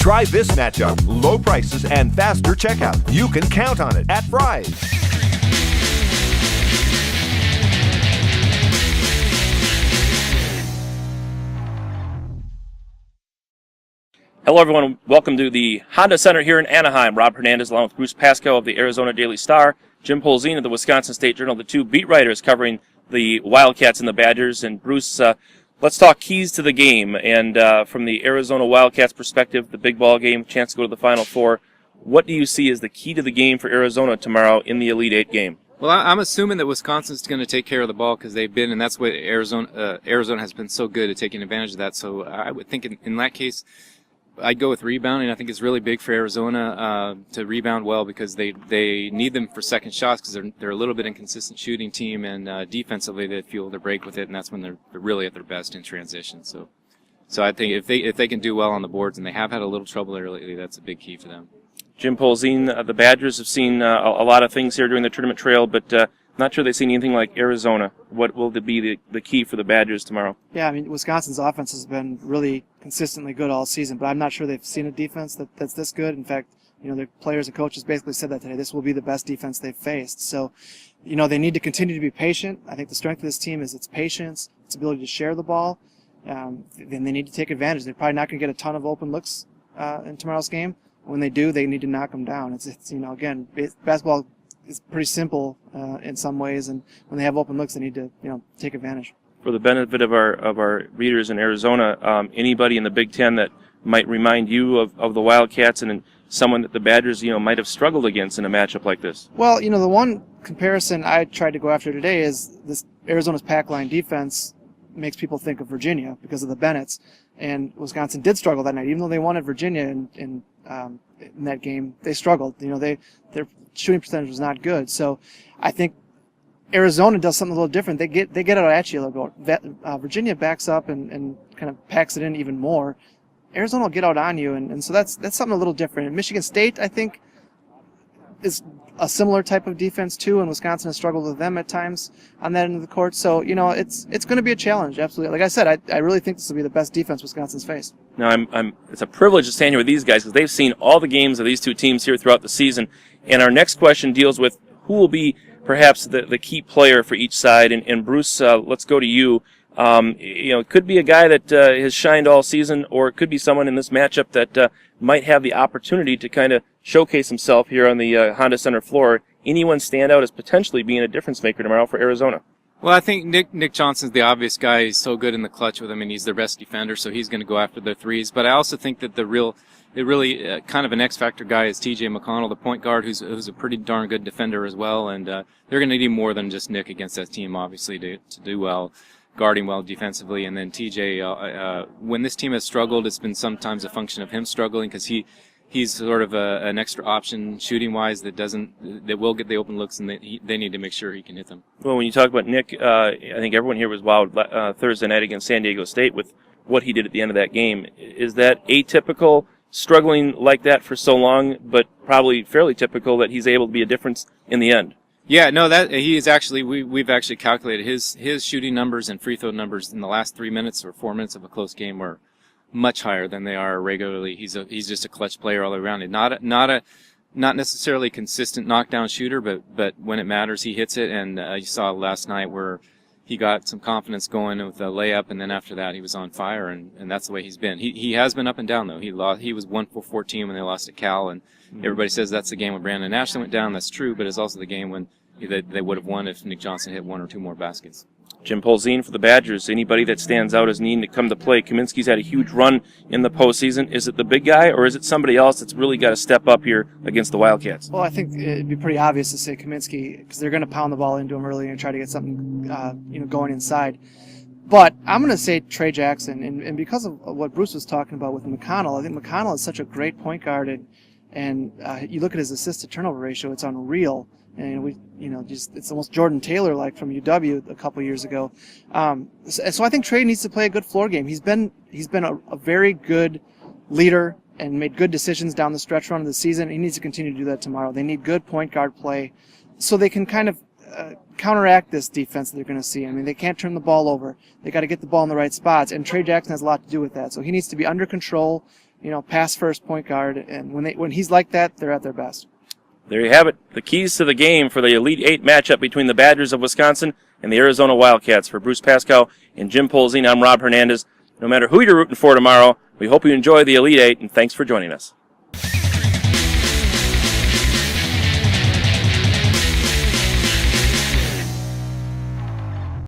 Try this matchup. Low prices and faster checkout. You can count on it at Fry's. Hello, everyone. Welcome to the Honda Center here in Anaheim. Rob Hernandez along with Bruce Pascoe of the Arizona Daily Star, Jim Polzin of the Wisconsin State Journal, the two beat writers covering the Wildcats and the Badgers. And Bruce, let's talk keys to the game. And from the Arizona Wildcats perspective, the big ball game, chance to go to the Final Four. What do you see as the key to the game for Arizona tomorrow in the Elite Eight game? Well, I'm assuming that Wisconsin's going to take care of the ball because they've been, and that's what Arizona has been so good at taking advantage of that. So I would think in that case, I'd go with rebounding. I think it's really big for Arizona to rebound well because they need them for second shots because they're a little bit inconsistent shooting team, and defensively they fuel their break with it, and that's when they're really at their best in transition. So I think if they can do well on the boards, and they have had a little trouble there lately, that's a big key for them. Jim Polzin, the Badgers have seen a lot of things here during the tournament trail, but not sure they've seen anything like Arizona. What will be the key for the Badgers tomorrow? Yeah, I mean, Wisconsin's offense has been really consistently good all season, but I'm not sure they've seen a defense that's this good. In fact, their players and coaches basically said that today. This will be the best defense they've faced. So, they need to continue to be patient. I think the strength of this team is its patience, its ability to share the ball. Then they need to take advantage. They're probably not going to get a ton of open looks in tomorrow's game. When they do, they need to knock them down. It's again, basketball is pretty simple in some ways, and when they have open looks, they need to take advantage. For the benefit of our readers in Arizona, anybody in the Big Ten that might remind you of the Wildcats and someone that the Badgers might have struggled against in a matchup like this? Well, the one comparison I tried to go after today is this Arizona's pack line defense makes people think of Virginia because of the Bennetts, and Wisconsin did struggle that night, even though they won at Virginia in that game. They struggled. Their shooting percentage was not good. So I think Arizona does something a little different. They get it out at you a little bit. Virginia backs up and kind of packs it in even more. Arizona will get out on you, and so that's something a little different. And Michigan State, I think, is a similar type of defense too, and Wisconsin has struggled with them at times on that end of the court. So it's going to be a challenge, absolutely. Like I said, I really think this will be the best defense Wisconsin's faced. Now it's a privilege to stand here with these guys because they've seen all the games of these two teams here throughout the season. And our next question deals with who will be perhaps the key player for each side. And Bruce, let's go to you. It could be a guy that has shined all season, or it could be someone in this matchup that might have the opportunity to kind of showcase himself here on the Honda Center floor. Anyone stand out as potentially being a difference maker tomorrow for Arizona? Well, I think Nick Johnson's the obvious guy. He's so good in the clutch with him, and he's their best defender, so he's going to go after their threes. But I also think that the really kind of an X-factor guy is T.J. McConnell, the point guard, who's a pretty darn good defender as well. And they're going to need more than just Nick against that team, obviously, to do well, guarding well defensively. And then T.J., when this team has struggled, it's been sometimes a function of him struggling because he's sort of an extra option shooting-wise that will get the open looks, and they need to make sure he can hit them. Well, when you talk about Nick, I think everyone here was wowed Thursday night against San Diego State with what he did at the end of that game. Is that atypical, struggling like that for so long, but probably fairly typical that he's able to be a difference in the end? Yeah, no, that he is actually. We've actually calculated his shooting numbers and free throw numbers in the last 3 minutes or 4 minutes of a close game were much higher than they are regularly. He's just a clutch player all around. And not necessarily consistent knockdown shooter, but when it matters, he hits it. And you saw last night where he got some confidence going with a layup, and then after that he was on fire, and that's the way he's been. He has been up and down though. He was 1 for 14 when they lost to Cal, and everybody says that's the game when Brandon Ashley went down. That's true, but it's also the game when they would have won if Nick Johnson hit 1 or 2 more baskets. Jim Polzin for the Badgers. Anybody that stands out as needing to come to play? Kaminsky's had a huge run in the postseason. Is it the big guy, or is it somebody else that's really got to step up here against the Wildcats? Well, I think it'd be pretty obvious to say Kaminsky because they're going to pound the ball into him early and try to get something going inside. But I'm going to say Trey Jackson, and because of what Bruce was talking about with McConnell, I think McConnell is such a great point guard, and you look at his assist-to-turnover ratio, it's unreal. And it's almost Jordan Taylor-like from UW a couple years ago. So I think Trey needs to play a good floor game. He's been a very good leader and made good decisions down the stretch run of the season. He needs to continue to do that tomorrow. They need good point guard play so they can kind of counteract this defense that they're going to see. I mean, they can't turn the ball over. They got to get the ball in the right spots, and Trey Jackson has a lot to do with that. So he needs to be under control, pass first point guard. And when he's like that, they're at their best. There you have it. The keys to the game for the Elite Eight matchup between the Badgers of Wisconsin and the Arizona Wildcats. For Bruce Pascoe and Jim Polzin, I'm Rob Hernandez. No matter who you're rooting for tomorrow, we hope you enjoy the Elite Eight, and thanks for joining us.